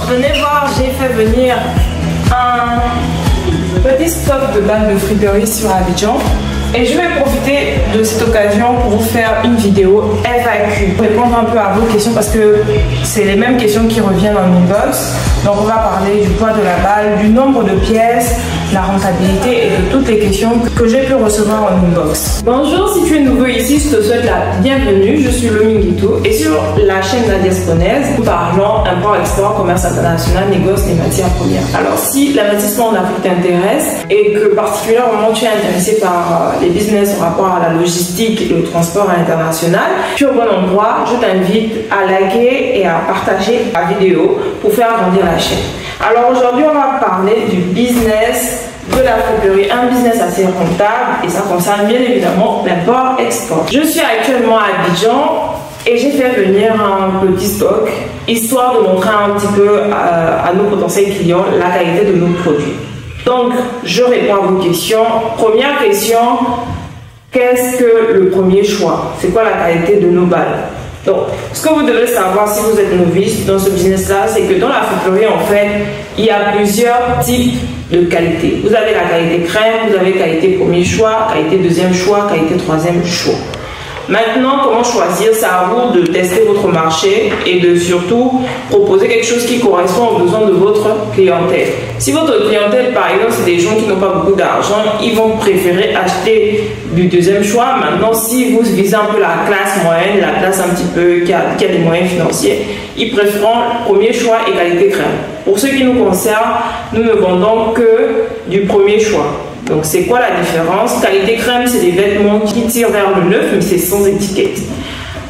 venez voir, j'ai fait venir un petit stock de balles de friperie sur Abidjan. Et je vais profiter de cette occasion pour vous faire une vidéo FAQ, pour répondre un peu à vos questions parce que c'est les mêmes questions qui reviennent dans l'inbox. Donc on va parler du poids de la balle, du nombre de pièces, la rentabilité et de toutes les questions que j'ai pu recevoir en inbox. Bonjour, si tu es nouveau ici, je te souhaite la bienvenue. Je suis Lomi Guito et sur la chaîne La Diasponaise, nous parlons import-export, commerce international, négoce des matières premières. Alors si l'investissement en Afrique t'intéresse et que particulièrement tu es intéressé par les business en rapport à la logistique et le transport à l'international, tu es au bon endroit. Je t'invite à liker et à partager la vidéo pour faire grandir la chaîne. Alors aujourd'hui, on va parler du business de la friperie, un business assez rentable et ça concerne bien évidemment l'import-export. Je suis actuellement à Abidjan et j'ai fait venir un petit stock histoire de montrer un petit peu à nos potentiels clients la qualité de nos produits. Donc, je réponds à vos questions. Première question, qu'est-ce que le premier choix? C'est quoi la qualité de nos balles? Donc, ce que vous devez savoir si vous êtes novice dans ce business-là, c'est que dans la friperie, en fait, il y a plusieurs types de qualité. Vous avez la qualité crème, vous avez qualité premier choix, qualité deuxième choix, qualité troisième choix. Maintenant, comment choisir? C'est à vous de tester votre marché et de surtout proposer quelque chose qui correspond aux besoins de votre clientèle. Si votre clientèle, par exemple, c'est des gens qui n'ont pas beaucoup d'argent, ils vont préférer acheter du deuxième choix. Maintenant, si vous visez un peu la classe moyenne, la classe un petit peu qui a des moyens financiers, ils préféreront premier choix et qualité crème. Pour ce qui nous concerne, nous ne vendons que du premier choix. Donc c'est quoi la différence? Qualité crème, c'est des vêtements qui tirent vers le neuf, mais c'est sans étiquette.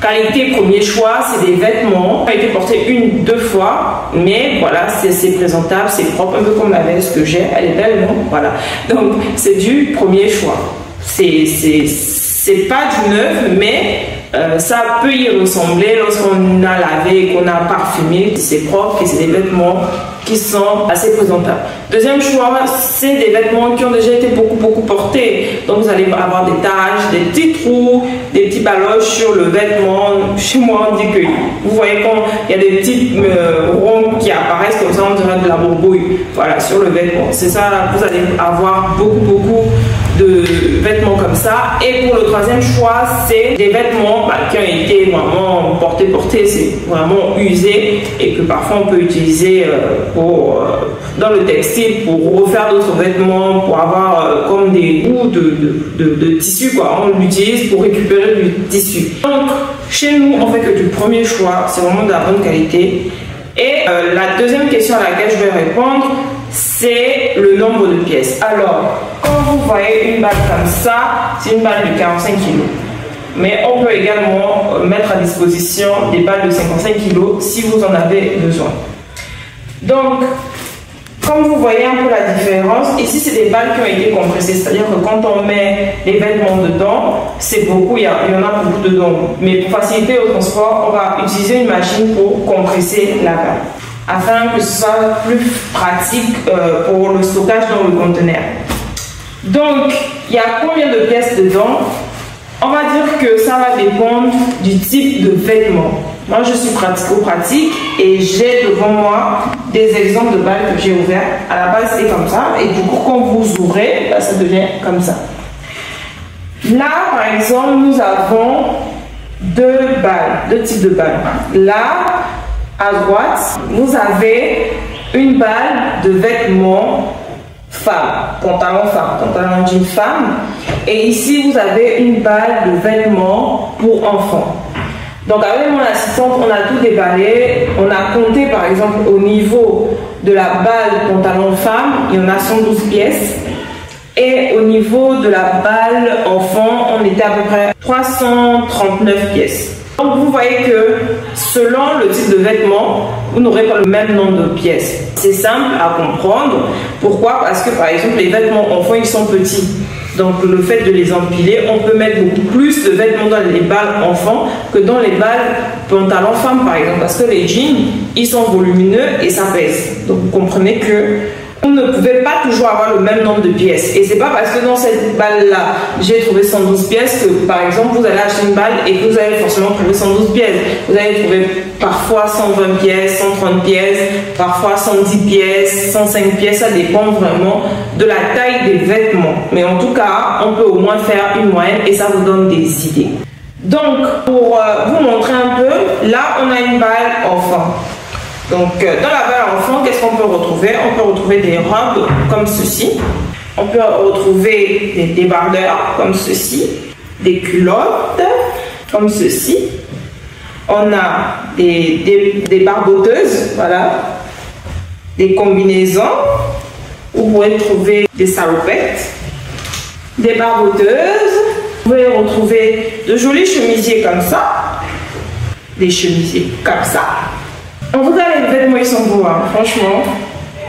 Qualité premier choix, c'est des vêtements qui ont été portés une, deux fois, mais voilà, c'est présentable, c'est propre, un peu comme la veste que j'ai, elle est belle, non? Voilà. Donc c'est du premier choix. C'est pas du neuf, mais ça peut y ressembler lorsqu'on a lavé et qu'on a parfumé, c'est propre et c'est des vêtements qui sont assez présentables. Deuxième choix, c'est des vêtements qui ont déjà été beaucoup portés. Donc vous allez avoir des taches, des petits trous, des petits baloches sur le vêtement. Chez moi, on dit que vous voyez quand il y a des petites ronds qui apparaissent comme ça, on dirait de la bourgouille. Voilà, sur le vêtement. C'est ça, vous allez avoir beaucoup de vêtements comme ça. Et pour le troisième choix, c'est des vêtements qui ont été vraiment portés, c'est vraiment usé et que parfois on peut utiliser dans le textile pour refaire d'autres vêtements, pour avoir comme des bouts de tissu, quoi. On l'utilise pour récupérer du tissu. Donc chez nous, on fait que du premier choix, c'est vraiment de la bonne qualité. Et la deuxième question à laquelle je vais répondre, c'est le nombre de pièces. Alors, quand vous voyez une balle comme ça, c'est une balle de 45 kg. Mais on peut également mettre à disposition des balles de 55 kg si vous en avez besoin. Donc, comme vous voyez un peu la différence, ici c'est des balles qui ont été compressées, c'est-à-dire que quand on met les vêtements dedans, c'est beaucoup, il y en a beaucoup dedans. Mais pour faciliter le transport, on va utiliser une machine pour compresser la balle, afin que ce soit plus pratique pour le stockage dans le conteneur. Donc, il y a combien de pièces dedans? On va dire que ça va dépendre du type de vêtement. Moi, je suis pratico-pratique et j'ai devant moi des exemples de balles que j'ai ouvertes. À la base, c'est comme ça. Et du coup, quand vous ouvrez, ça devient comme ça. Là, par exemple, nous avons deux types de balles. Là, à droite, vous avez une balle de vêtements femme, pantalon jean femme. Et ici, vous avez une balle de vêtements pour enfants. Donc avec mon assistante, on a tout déballé. On a compté par exemple au niveau de la balle pantalon femme, il y en a 112 pièces. Et au niveau de la balle enfant, on était à peu près 339 pièces. Donc vous voyez que selon le type de vêtement, vous n'aurez pas le même nombre de pièces. C'est simple à comprendre. Pourquoi? Parce que par exemple, les vêtements enfants, ils sont petits. Donc le fait de les empiler, on peut mettre beaucoup plus de vêtements dans les balles enfants que dans les balles pantalons femmes par exemple. Parce que les jeans, ils sont volumineux et ça pèse. Donc vous comprenez que Vous ne pouvez pas toujours avoir le même nombre de pièces. Et c'est pas parce que dans cette balle-là, j'ai trouvé 112 pièces que, par exemple, vous allez acheter une balle et que vous allez forcément trouver 112 pièces. Vous allez trouver parfois 120 pièces, 130 pièces, parfois 110 pièces, 105 pièces. Ça dépend vraiment de la taille des vêtements. Mais en tout cas, on peut au moins faire une moyenne et ça vous donne des idées. Donc, pour vous montrer un peu, là, on a une balle enfant. Donc, dans la balle enfant, qu'est-ce qu'on peut retrouver? On peut retrouver des robes comme ceci. On peut retrouver des débardeurs comme ceci. Des culottes comme ceci. On a des barboteuses, voilà. Des combinaisons. Vous pouvez trouver des salopettes. Des barboteuses. Vous pouvez retrouver de jolis chemisiers comme ça. Des chemisiers comme ça. En tout cas, les vêtements, ils sont beaux, hein, franchement.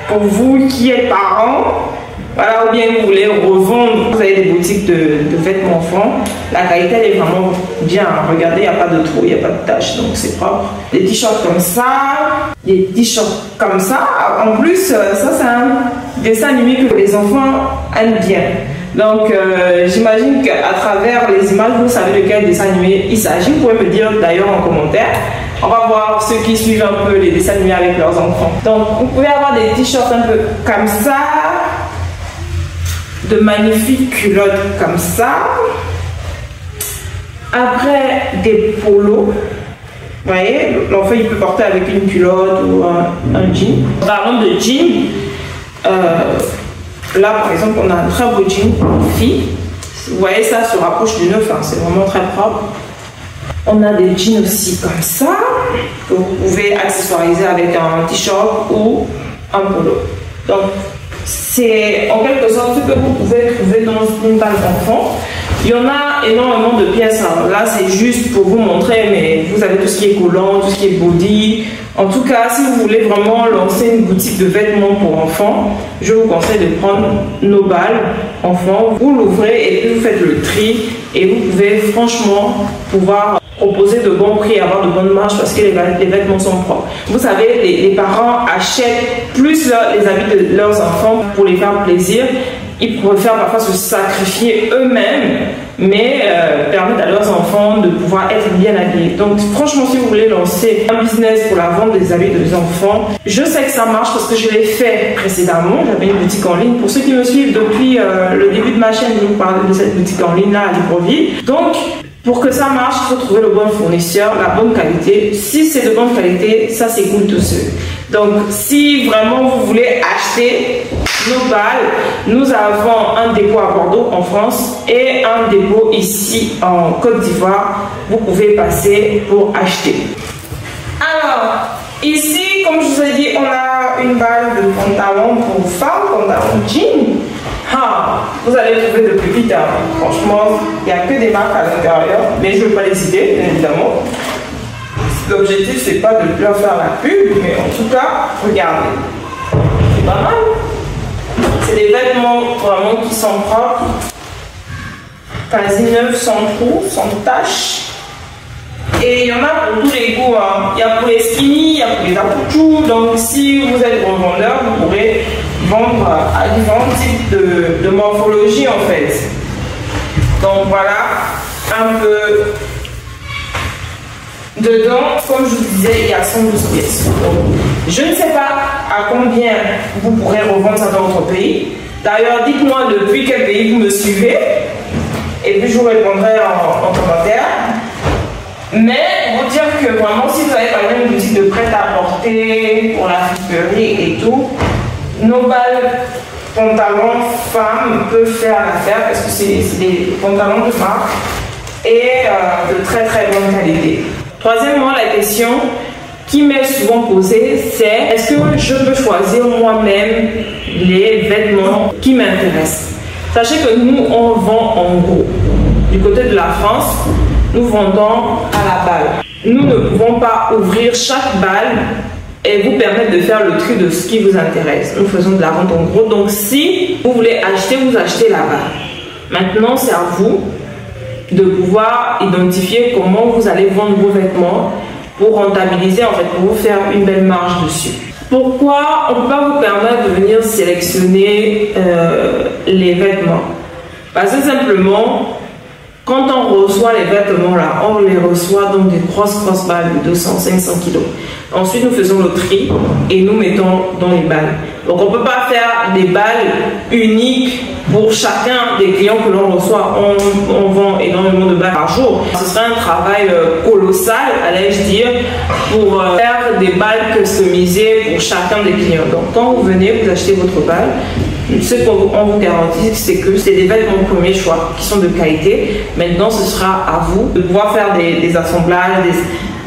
Pour vous qui êtes parents, voilà, ou bien vous voulez revendre, vous avez des boutiques de vêtements enfants. La qualité, elle est vraiment bien. Regardez, il n'y a pas de trou, il n'y a pas de taches, donc c'est propre. Des t-shirts comme ça, des t-shirts comme ça. En plus, ça, c'est un dessin animé que les enfants aiment bien. Donc, j'imagine qu'à travers les images, vous savez de quel dessin animé il s'agit. Vous pouvez me dire d'ailleurs en commentaire. On va voir ceux qui suivent un peu les dessins animés avec leurs enfants. Donc, vous pouvez avoir des t-shirts un peu comme ça. De magnifiques culottes comme ça. Après, des polos. Vous voyez, l'enfant, il peut porter avec une culotte ou un jean. Parlons de jean. Là, par exemple, on a un très beau jean fille. Vous voyez, ça se rapproche du neuf, hein, c'est vraiment très propre. On a des jeans aussi comme ça, que vous pouvez accessoiriser avec un t-shirt ou un polo. Donc, c'est en quelque sorte ce que vous pouvez trouver dans une balle d'enfant. Il y en a énormément de pièces. Hein. Là, c'est juste pour vous montrer, mais vous avez tout ce qui est collant, tout ce qui est body. En tout cas, si vous voulez vraiment lancer une boutique de vêtements pour enfants, je vous conseille de prendre nos balles enfants. Vous l'ouvrez et puis vous faites le tri et vous pouvez franchement pouvoir proposer de bons prix et avoir de bonnes marges parce que les vêtements sont propres. Vous savez, les parents achètent plus les habits de leurs enfants pour les faire plaisir. Ils préfèrent parfois se sacrifier eux-mêmes, mais permettent à leurs enfants de pouvoir être bien habillés. Donc franchement, si vous voulez lancer un business pour la vente des habits des enfants, je sais que ça marche parce que je l'ai fait précédemment. J'avais une boutique en ligne. Pour ceux qui me suivent depuis le début de ma chaîne, je vous parle de cette boutique en ligne là à Libreville. Donc, pour que ça marche, il faut trouver le bon fournisseur, la bonne qualité. Si c'est de bonne qualité, ça s'écoule tout seul. Donc, si vraiment vous voulez acheter nos balles, nous avons un dépôt à Bordeaux en France et un dépôt ici en Côte d'Ivoire. Vous pouvez passer pour acheter. Alors, ici, comme je vous ai dit, on a une balle de pantalon pour femmes, pantalon jean. Ah, vous allez trouver de plus vite, hein. Franchement, il n'y a que des marques à l'intérieur, mais je ne vais pas les citer, bien évidemment. L'objectif, c'est pas de leur faire la pub, mais en tout cas, regardez. C'est pas mal. C'est des vêtements vraiment qui sont propres, quasi neufs, sans trous, sans taches. Et il y en a pour tous les goûts, hein. Il y a pour les skinny, il y a pour les apouchous. Donc si vous êtes revendeur, vous pourrez vendre à différents types de morphologie en fait. Donc voilà, un peu dedans, comme je vous disais, il y a 112 pièces. Donc, je ne sais pas à combien vous pourrez revendre ça dans votre pays. D'ailleurs, dites-moi depuis quel pays vous me suivez. Et puis je vous répondrai en commentaire. Mais pour vous dire que vraiment, si vous avez par exemple une boutique de prêt-à-porter pour la friperie et tout, nos balles pantalons femmes peuvent faire l'affaire parce que c'est des pantalons de marque et de très très bonne qualité. Troisièmement, la question qui m'est souvent posée, c'est est-ce que je peux choisir moi-même les vêtements qui m'intéressent? Sachez que nous, on vend en gros. Du côté de la France, nous vendons à la balle. Nous ne pouvons pas ouvrir chaque balle et vous permettre de faire le tri de ce qui vous intéresse. Nous faisons de la vente en gros. Donc si vous voulez acheter, vous achetez la balle. Maintenant, c'est à vous de pouvoir identifier comment vous allez vendre vos vêtements pour rentabiliser, en fait, pour vous faire une belle marge dessus. Pourquoi on ne peut pas vous permettre de venir sélectionner les vêtements? Parce que simplement, quand on reçoit les vêtements là, on les reçoit dans des grosses balles de 200, 500 kilos. Ensuite, nous faisons le tri et nous mettons dans les balles. Donc, on ne peut pas faire des balles uniques pour chacun des clients que l'on reçoit. On vend énormément de balles par jour. Ce serait un travail colossal, allais-je dire, pour faire des balles customisées pour chacun des clients. Donc, quand vous venez, vous achetez votre balle. Ce qu'on vous garantit, c'est que c'est des vêtements de premier choix qui sont de qualité. Maintenant, ce sera à vous de pouvoir faire des assemblages,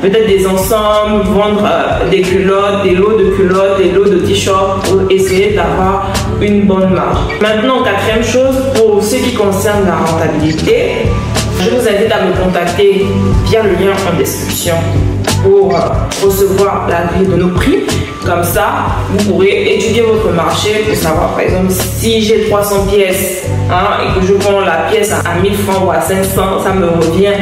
peut-être des ensembles, vendre des culottes, des lots de culottes, des lots de t-shirts pour essayer d'avoir une bonne marge. Maintenant, quatrième chose, pour ce qui concerne la rentabilité, je vous invite à me contacter via le lien en description pour recevoir la grille de nos prix. Comme ça, vous pourrez étudier votre marché pour savoir, par exemple, si j'ai 300 pièces et que je vends la pièce à 1000 francs ou à 500, ça me revient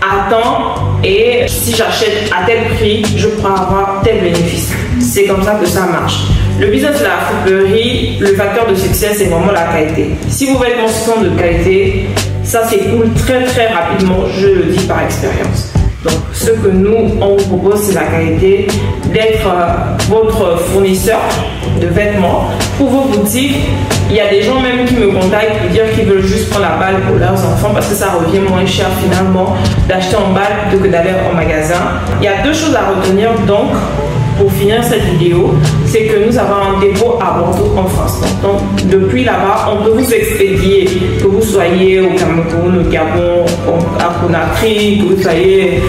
à temps. Et si j'achète à tel prix, je pourrais avoir tel bénéfice. C'est comme ça que ça marche. Le business de la friperie, le facteur de succès, c'est vraiment la qualité. Si vos vêtements sont de qualité, ça s'écoule très rapidement, je le dis par expérience. Donc, ce que nous, on vous propose, c'est la qualité d'être votre fournisseur de vêtements pour vos boutiques. Il y a des gens même qui me contactent pour dire qu'ils veulent juste prendre la balle pour leurs enfants parce que ça revient moins cher finalement d'acheter en balle plutôt que d'aller en magasin. Il y a deux choses à retenir donc pour finir cette vidéo, c'est que nous avons un dépôt à Bordeaux en France. Donc depuis là-bas, on peut vous expédier, que vous soyez au Cameroun, au Gabon, à Conakry, que vous soyez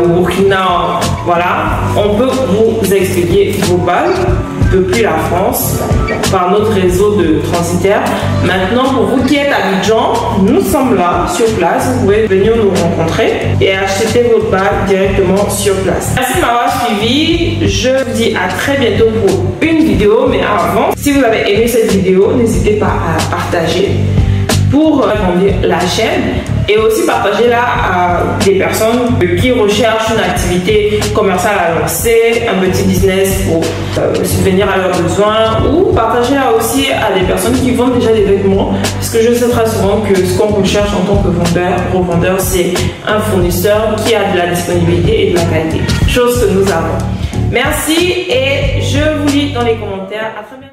au Burkina, voilà, on peut vous expédier vos balles depuis la France par notre réseau de transitaires. Maintenant, pour vous qui êtes à Abidjan, nous sommes là sur place. Vous pouvez venir nous rencontrer et acheter votre balle directement sur place. Merci de m'avoir suivi. Je vous dis à très bientôt pour une vidéo. Mais avant, si vous avez aimé cette vidéo, n'hésitez pas à partager pour grandir la chaîne et aussi partager-la à des personnes qui recherchent une activité commerciale à lancer, un petit business pour subvenir à leurs besoins, ou partager-la aussi à des personnes qui vendent déjà des vêtements, parce que je sais très souvent que ce qu'on recherche en tant que revendeur, c'est un fournisseur qui a de la disponibilité et de la qualité, chose que nous avons. Merci et je vous lis dans les commentaires. À très bientôt.